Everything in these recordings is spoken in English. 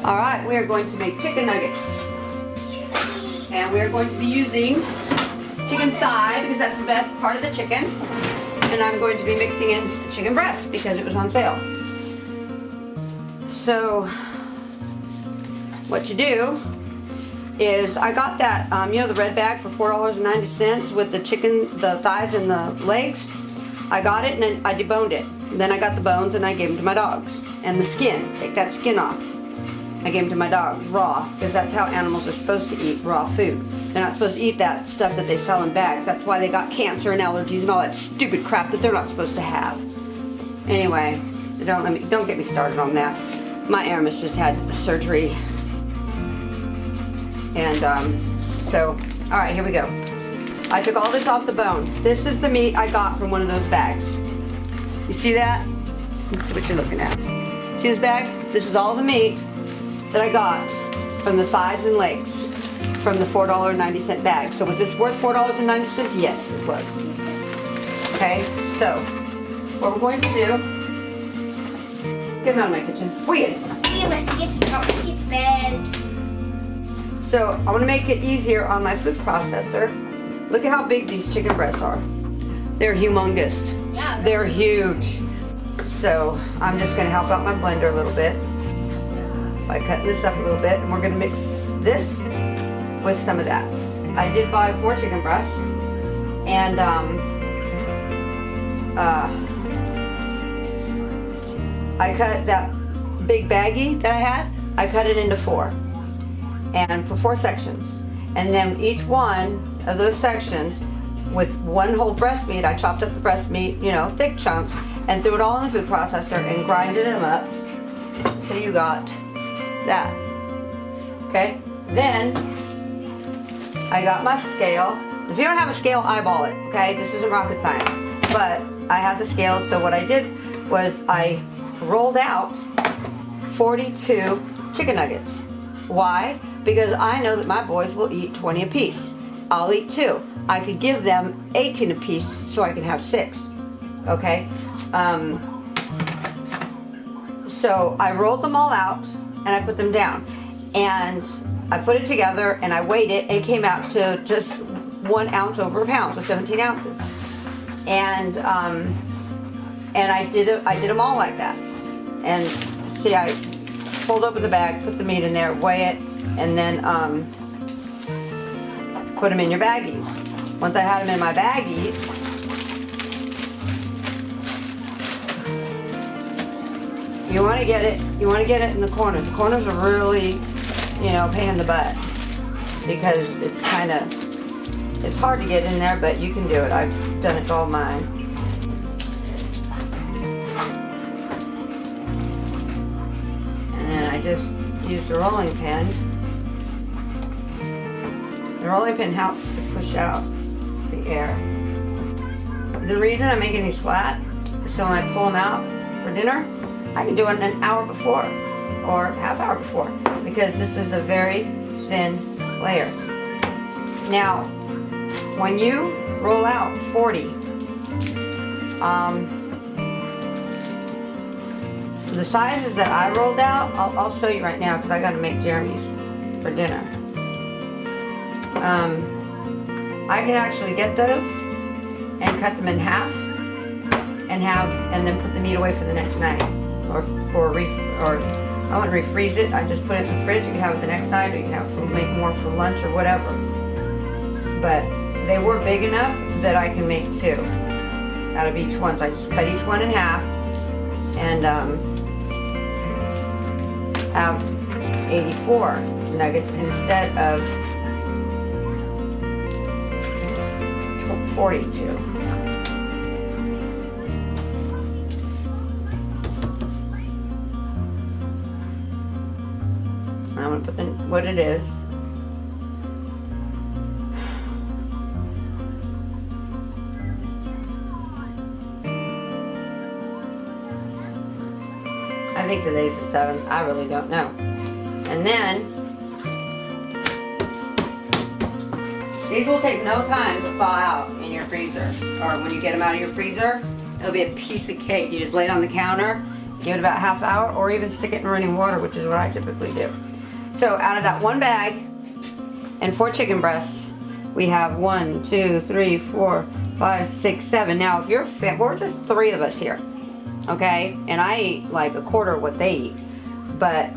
All right, we are going to make chicken nuggets. And we are going to be using chicken thigh because that's the best part of the chicken. And I'm going to be mixing in chicken breast because it was on sale. So, what you do is, I got that, you know, the red bag for $4.90 with the chicken, the thighs and the legs. I got it and then I deboned it. Then I got the bones and I gave them to my dogs. And the skin, take that skin off. I gave them to my dogs raw because that's how animals are supposed to eat raw food. They're not supposed to eat that stuff that they sell in bags. That's why they got cancer and allergies and all that stupid crap that they're not supposed to have. Anyway, don't get me started on that. My Aramis just had surgery. And so, all right, here we go. I took all this off the bone. This is the meat I got from one of those bags. You see that? Let's see what you're looking at. See this bag? This is all the meat that I got from the thighs and legs from the $4.90 bag. So was this worth $4.90? Yes, it was. Okay, so what we're going to do, get him out of my kitchen. Where are you? So I want to make it easier on my food processor. Look at how big these chicken breasts are. They're humongous. Yeah. They're huge. So I'm just going to help out my blender a little bit by cutting this up a little bit, and we're going to mix this with some of that. I did buy 4 chicken breasts, and I cut that big baggie that I had, I cut it into 4, and for 4 sections. And then each one of those sections, with one whole breast meat, I chopped up the breast meat, you know, thick chunks, and threw it all in the food processor and grinded them up till you got that. Okay? Then I got my scale. If you don't have a scale, eyeball it. Okay? This isn't rocket science. But I had the scale, so what I did was I rolled out 42 chicken nuggets. Why? Because I know that my boys will eat 20 apiece. I'll eat 2. I could give them 18 apiece so I can have 6. Okay? So I rolled them all out and I put them down. And I put it together and I weighed it, and it came out to just 1 ounce over a pound, so 17 ounces. And I did them all like that. And see, I fold open the bag, put the meat in there, weigh it, and then put them in your baggies. Once I had them in my baggies, you want to get it in the corners. The corners are really, you know, pain in the butt because it's hard to get in there, but you can do it. I've done it to all mine. And then I just use the rolling pin. The rolling pin helps to push out the air. The reason I'm making these flat is so when I pull them out for dinner, I can do it an hour before or half hour before because this is a very thin layer. Now, when you roll out 40, the sizes that I rolled out, I'll show you right now because I got to make Jeremy's for dinner. I can actually get those and cut them in half and then put the meat away for the next night, or I wouldn't refreeze it. I just put it in the fridge. You can have it the next night, or you can have make more for lunch or whatever. But they were big enough that I can make 2 out of each one. So I just cut each one in half and have 84 nuggets instead of 42. I'm going to put what it is. I think today's the 7th. I really don't know. And then these will take no time to thaw out in your freezer. Or when you get them out of your freezer, it'll be a piece of cake. You just lay it on the counter Give it about half hour, or even stick it in running water, which is what I typically do. So out of that one bag and 4 chicken breasts, we have 1, 2, 3, 4, 5, 6, 7. Now, if you're we're just 3 of us here, okay? And I eat like a quarter of what they eat. But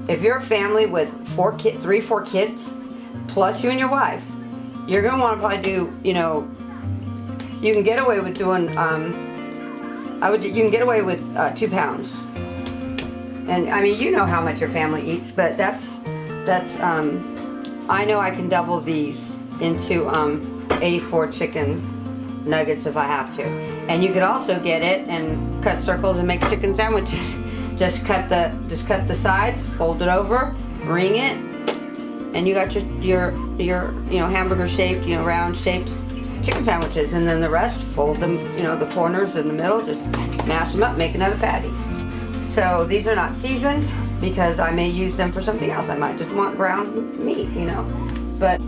if you're a family with 4 kids, plus you and your wife, you're gonna want to probably do, you know, you can get away with doing, you can get away with 2 pounds. And I mean, you know how much your family eats, but that's, I know I can double these into 84 chicken nuggets if I have to. And you could also get it and cut circles and make chicken sandwiches. Just cut the sides, fold it over, ring it, and you got your you know, hamburger shaped, you know, round shaped chicken sandwiches. And then the rest, fold them, you know, the corners in the middle, just mash them up, make another patty. So these are not seasoned because I may use them for something else. I might just want ground meat, you know. But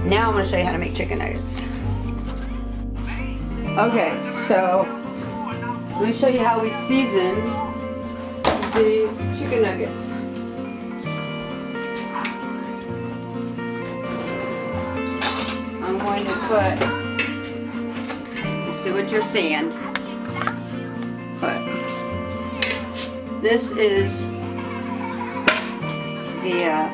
now I'm going to show you how to make chicken nuggets. Okay, so let me show you how we season the chicken nuggets. I'm going to put, you see what you're seeing, but this is the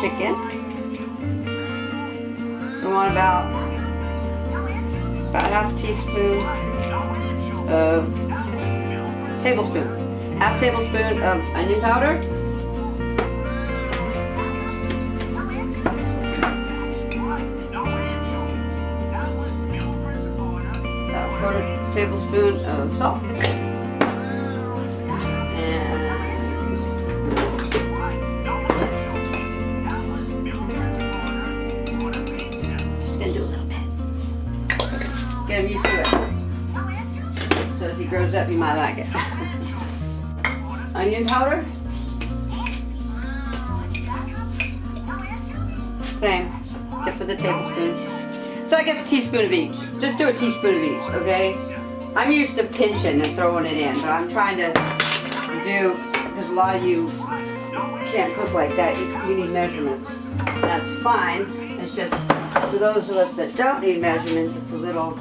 chicken. We want about half a teaspoon of half tablespoon of onion powder, a quarter tablespoon of salt, and just gonna do a little bit. Get him used to it. So as he grows up, you might like it. Onion powder. Same. Tip of the tablespoon. So I guess a teaspoon of each. Just do a teaspoon of each, okay? I'm used to pinching and throwing it in, but I'm trying to do, because a lot of you can't cook like that. You need measurements. That's fine. It's just, for those of us that don't need measurements, it's a little,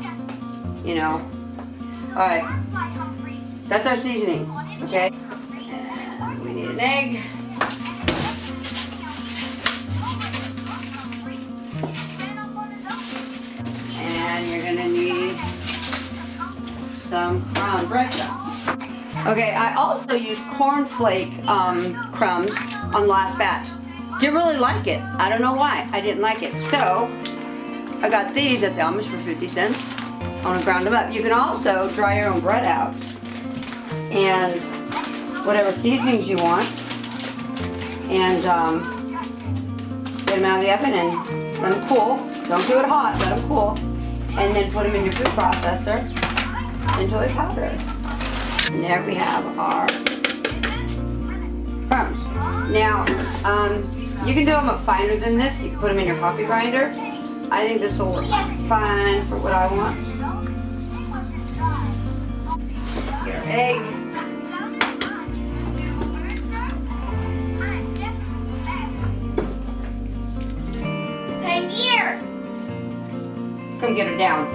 you know. Alright, that's our seasoning, okay? And we need an egg. And you're gonna need some breadcrumbs. Okay, I also used cornflake crumbs on the last batch. Didn't really like it. I don't know why. I didn't like it. So, I got these at the Amish for 50 cents. I want to ground them up. You can also dry your own bread out and whatever seasonings you want, and get them out of the oven and let them cool. Don't do it hot, let them cool, and then put them in your food processor until they powder. And there we have our crumbs. Now, you can do them up finer than this. You can put them in your coffee grinder. I think this will work fine for what I want. Your egg. Hey, here. Come get her down.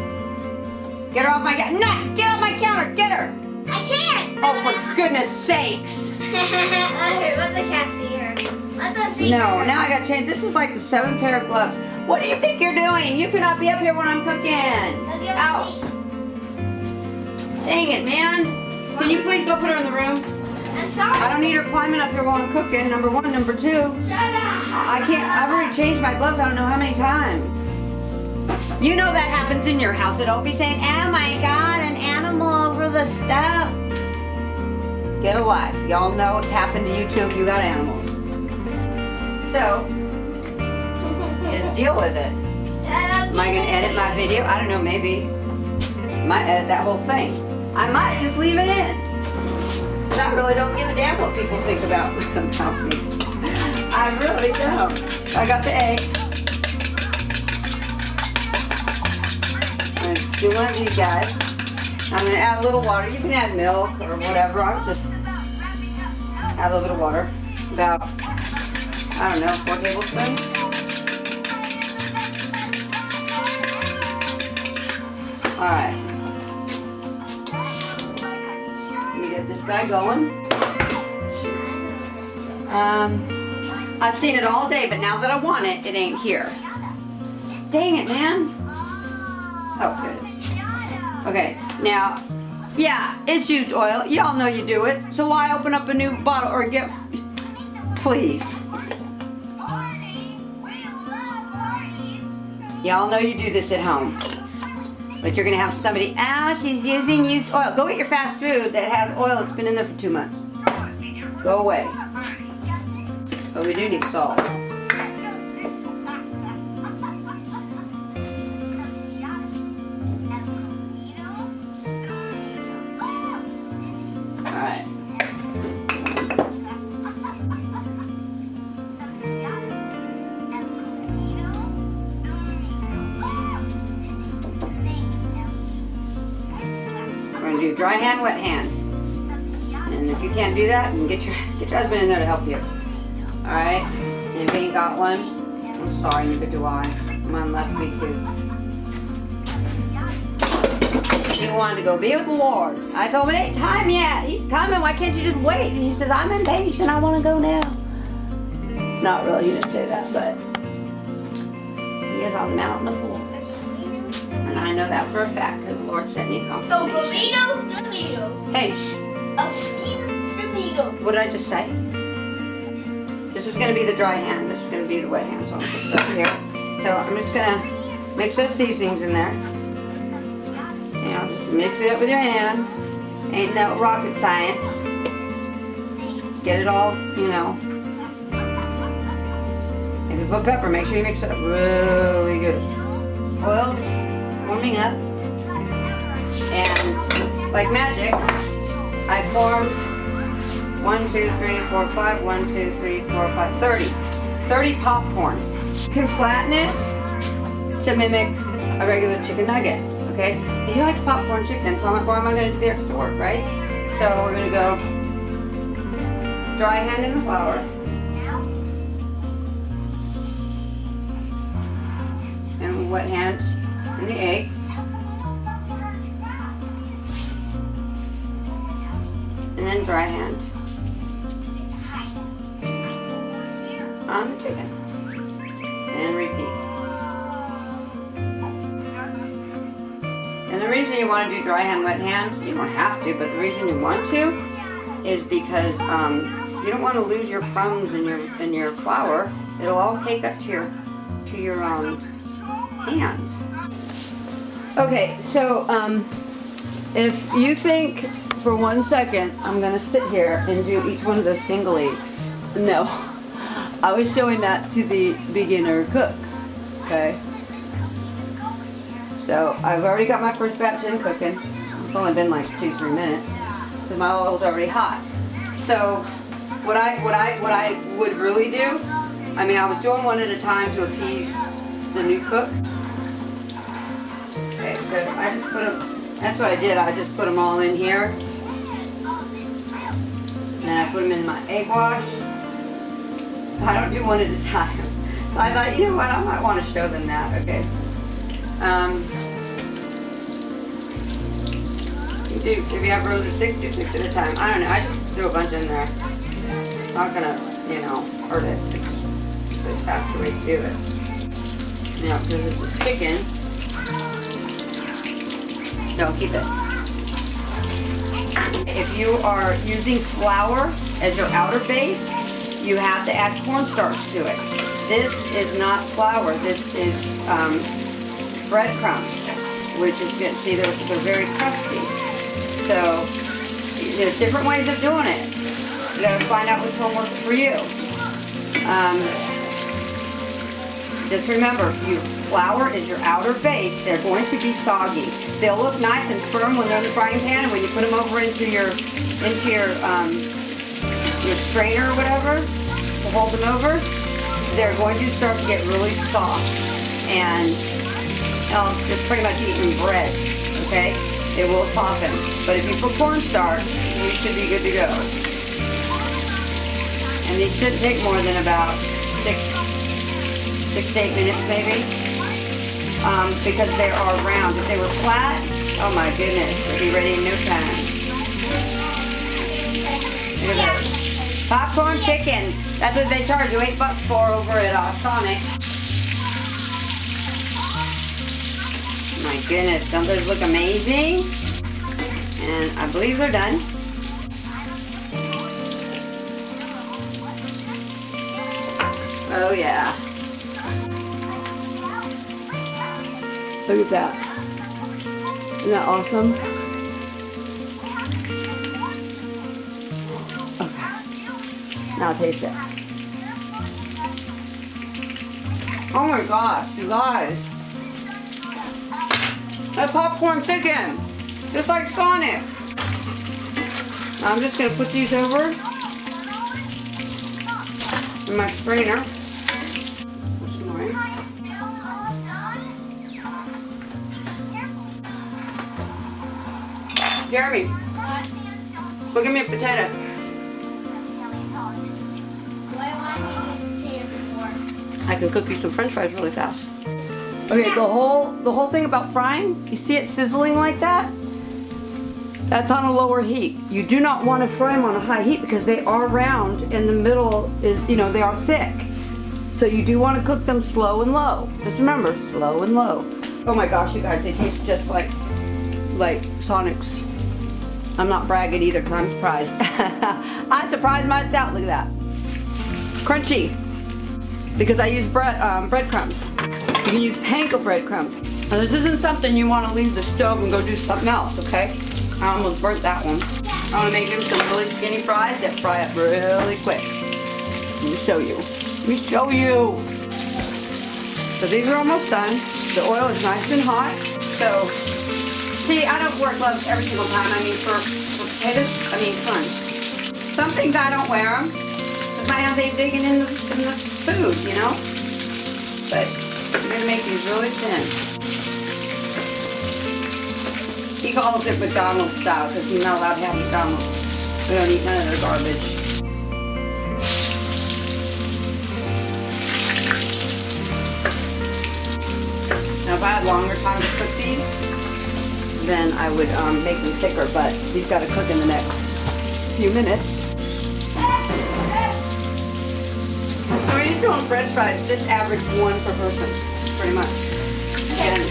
Get her off my counter. No, get off my counter. Get her. I can't. Oh, for goodness sakes. Let the cat see her. Let them see her. No, now I gotta change. This is like the 7th pair of gloves. What do you think you're doing? You cannot be up here when I'm cooking. Out. Dang it, man. Can you please go put her in the room? I'm sorry. I don't need her climbing up here while I'm cooking, number 1. Number 2, Shut up. I can't, I've already changed my gloves I don't know how many times. You know that happens in your house, so don't be saying, oh my God, an animal over the stove. Get a life. Y'all know what's happened to you too if you got animals. So, just deal with it. Am I going to edit my video? I don't know, maybe. I might edit that whole thing. I might just leave it in. Because I really don't give a damn what people think about me. I really don't. I got the egg. I'm going to do one of these guys. I'm gonna add a little water. You can add milk or whatever. I'll just add a little bit of water. About, I don't know, 4 tablespoons. Alright. Let me get this guy going. I've seen it all day, but now that I want it, it ain't here. Dang it, man. Oh, good. Okay, now, yeah, it's used oil. Y'all know you do it. So why open up a new bottle or get, please. Y'all know you do this at home. But you're gonna have somebody, she's using used oil. Go get your fast food that has oil that's been in there for 2 months. Go away. But we do need salt. Alright. We're going to do dry hand, wet hand. And if you can't do that, then get your husband in there to help you. Alright? And if you ain't got one, I'm sorry, neither do I. Mine left me too. He wanted to go be with the Lord. I told him it ain't time yet. He's coming. Why can't you just wait? And he says, I'm impatient. I want to go now. Not really. He didn't say that, but he is on the mountain of the Lord. And I know that for a fact because the Lord sent me confirmation. Hey, shh. What did I just say? This is going to be the dry hand. This is going to be the wet hand. So I'm going to put this over here. So I'm just going to mix those seasonings in there. You know, just mix it up with your hand. Ain't no rocket science. Just get it all, you know. If you put pepper, make sure you mix it up really good. Oil's warming up. And like magic, I formed 1, 2, 3, 4, 5, 1, 2, 3, 4, 5, 30. 30 popcorn. You can flatten it to mimic a regular chicken nugget. Okay, he likes popcorn chicken, so why am I going to do the extra work, right? So we're going to go dry hand in the flour. And wet hand in the egg. And then dry hand on the chicken. And repeat. And the reason you want to do dry hand, wet hand, you don't have to, but the reason you want to is because you don't want to lose your crumbs in your flour. It'll all cake up to your hands. Okay, so if you think for 1 second I'm gonna sit here and do each one of those singly, no, I was showing that to the beginner cook. Okay. So I've already got my first batch in cooking. It's only been like 2-3 minutes because my oil's already hot. So what I would really do, I mean, I was doing one at a time to appease the new cook. Okay, so I just put them. That's what I did. I just put them all in here, and then I put them in my egg wash. I don't do one at a time. So I thought, you know what, I might want to show them that. Okay. If you have rows of 6, do 6 at a time. I don't know. I just threw a bunch in there. It's not gonna, you know, hurt it. It's a faster way to do it. Now, because this is chicken. No, keep it. If you are using flour as your outer base, you have to add cornstarch to it. This is not flour. This is breadcrumbs, which is good. See, they're very crusty. So there's different ways of doing it. You got to find out which one works for you. Just remember, if you flour is your outer base, they're going to be soggy. They'll look nice and firm when they're in the frying pan, and when you put them over into your strainer or whatever to hold them over, they're going to start to get really soft and just pretty much eating bread. Okay, it will soften. But if you put cornstarch, you should be good to go. And these should take more than about 6 to 8 minutes maybe. Because they are round. If they were flat, oh my goodness, they'd be ready in no time. Look at this. Popcorn chicken. That's what they charge you $8 for over at Sonic. My goodness, don't those look amazing? And I believe they're done. Oh yeah. Look at that. Isn't that awesome? Okay. Now taste it. Oh my gosh, you guys. That popcorn chicken. Just like Sonic. I'm just going to put these over in my strainer. Jeremy, go give me a potato. I can cook you some french fries really fast. Okay, the whole thing about frying, you see it sizzling like that? That's on a lower heat. You do not want to fry them on a high heat because they are round and the middle is, they are thick. So you do want to cook them slow and low. Just remember, slow and low. Oh my gosh, you guys, they taste just like Sonic's. I'm not bragging either because I'm surprised. I surprised myself. Look at that. Crunchy. Because I use breadcrumbs. You can use panko breadcrumbs. Now this isn't something you want to leave the stove and go do something else, okay? I almost burnt that one. I want to make them some really skinny fries that fry up really quick. Let me show you. Let me show you. So these are almost done. The oil is nice and hot. So, see, I don't wear gloves every single time. I mean, for potatoes, corn. Some things I don't wear them. Because my hands ain't digging in the food, But I'm going to make these really thin. He calls it McDonald's style because he's not allowed to have McDonald's. We don't eat none of their garbage. Now if I had longer time to cook these, then I would make them thicker, but these got to cook in the next few minutes. So when you're doing french fries, just average one per person, pretty much. And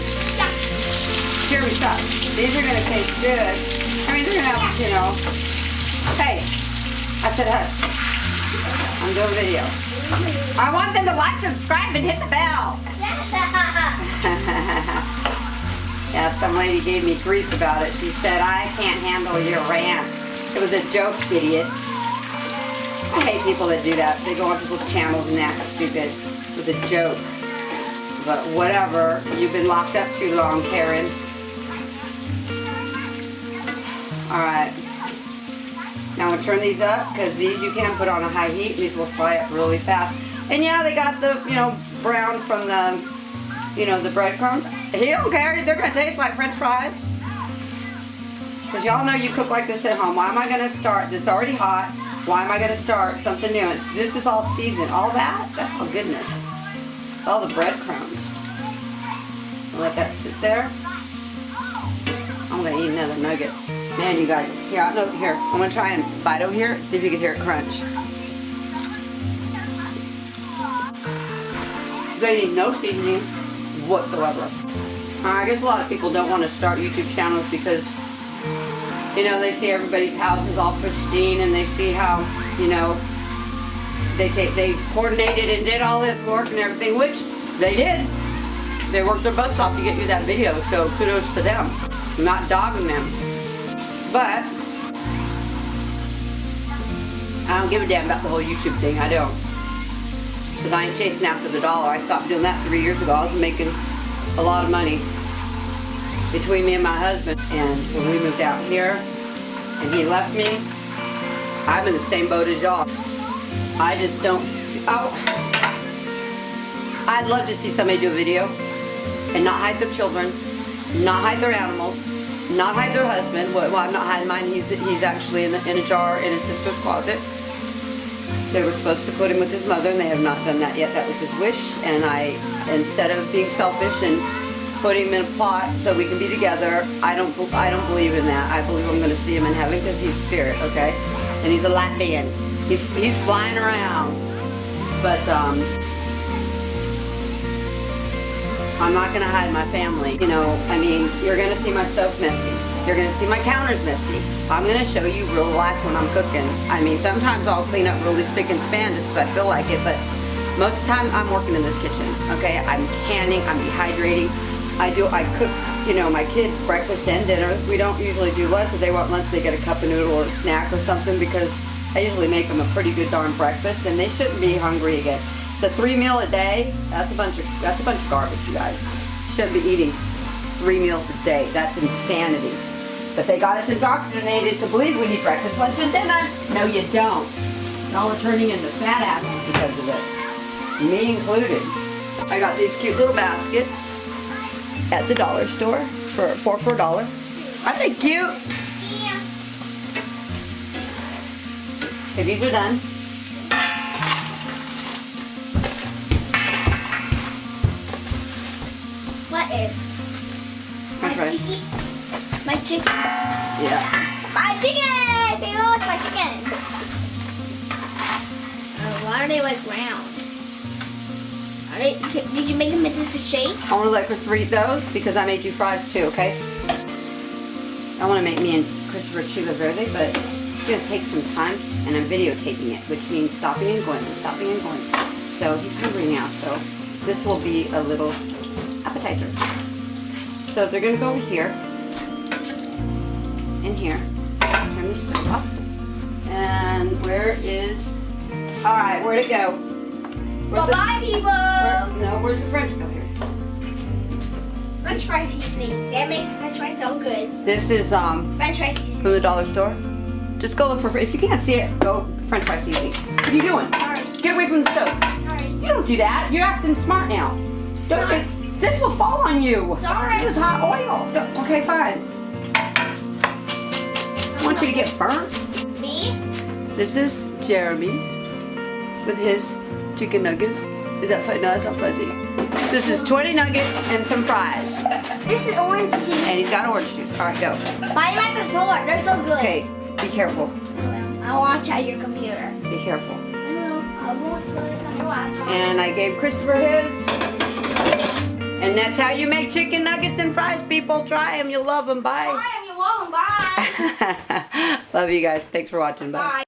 Jeremy, stop. These are going to taste good. I mean, they're going to have, Hey, I said hush. I'm doing video. I want them to like, subscribe, and hit the bell. Yeah, some lady gave me grief about it. She said, I can't handle your rant. It was a joke, idiot. I hate people that do that. They go on people's channels and act stupid. It was a joke. But whatever. You've been locked up too long, Karen. Alright. Now I'm going to turn these up because these you can put on a high heat. These will fry up really fast. And yeah, they got the, brown from the, the breadcrumbs. He don't care. They're going to taste like french fries. Because y'all know you cook like this at home. Why am I going to start? This is already hot. Why am I going to start something new? This is all seasoned. All that's all goodness. All the breadcrumbs. I'll let that sit there. I'm going to eat another nugget. Man, you guys. Here, I'm going to try and bite over here. See if you can hear it crunch. They need no seasoning whatsoever. I guess a lot of people don't want to start YouTube channels because, they see everybody's house is all pristine and they see how, they coordinated and did all this work and everything, which they did. They worked their butts off to get you that video, so kudos to them. I'm not dogging them. But I don't give a damn about the whole YouTube thing. I don't. Because I ain't chasing after the dollar. I stopped doing that 3 years ago. I was making a lot of money between me and my husband. And when we moved out here and he left me, I'm in the same boat as y'all. I just don't. I'd love to see somebody do a video and not hide their children, not hide their animals, not hide their husband. Well, I'm not hiding mine. He's actually in a jar in his sister's closet. They were supposed to put him with his mother, and they have not done that yet. That was his wish, and instead of being selfish and put him in a plot so we can be together, I don't believe in that. I believe I'm going to see him in heaven because he's spirit, okay? And he's a Latvian. He's flying around, but I'm not going to hide my family. You know, I mean, you're going to see my stove messy. You're going to see my counters messy. I'm going to show you real life when I'm cooking. I mean, sometimes I'll clean up really spick and span just because I feel like it, but most of the time I'm working in this kitchen, okay? I'm canning, I'm dehydrating. I cook, you know, my kids breakfast and dinner. We don't usually do lunch. If they want lunch, they get a cup of noodle or a snack or something because I usually make them a pretty good darn breakfast and they shouldn't be hungry again. The 3 meal a day, that's a bunch of garbage, you guys. Shouldn't be eating 3 meals a day. That's insanity. But they got us indoctrinated to believe we need breakfast, lunch, and dinner. No, you don't. Y'all are turning into fat asses because of it. Me included. I got these cute little baskets at the dollar store for $4 for $1. Aren't they cute? Yeah. Okay, these are done. What is? That's right. My chicken. Yeah. My chicken! People, it's my chicken. Why are they like round? Did you make them into the shape? I want to let Christopher eat those because I made you fries too, okay? I want to make me and Christopher chile verde, but it's going to take some time and I'm videotaping it, which means stopping and going and stopping and going. So he's hungry now, so this will be a little appetizer. So they're going to go over here and here. Turn the stove up. And where is... Alright, where'd it go? Bye-bye, people! Where's the French? Go here. French fry seasoning. That makes French fries so good. This is French fry seasoning. from the dollar store. Just go look for, if you can't see it, go French fry seasoning. What are you doing? Sorry. Get away from the stove. Sorry. You don't do that. You're acting smart now. Don't Sorry. this will fall on you. Sorry. This is hot oil. Okay, fine. I want you to get burnt. Me? This is Jeremy's with his chicken nugget. Is that fuzzy? No, that's not fuzzy. So this is 20 nuggets and some fries. This is orange juice. And he's got orange juice. All right, go. Buy them at the store. They're so good. Okay, be careful. I'll watch at your computer. Be careful. I know. I won't spoil this on your laptop. And I gave Christopher his. And that's how you make chicken nuggets and fries, people. Try them. You'll love them. Bye. Bye. You won't. Bye. Love you guys. Thanks for watching. Bye. Bye.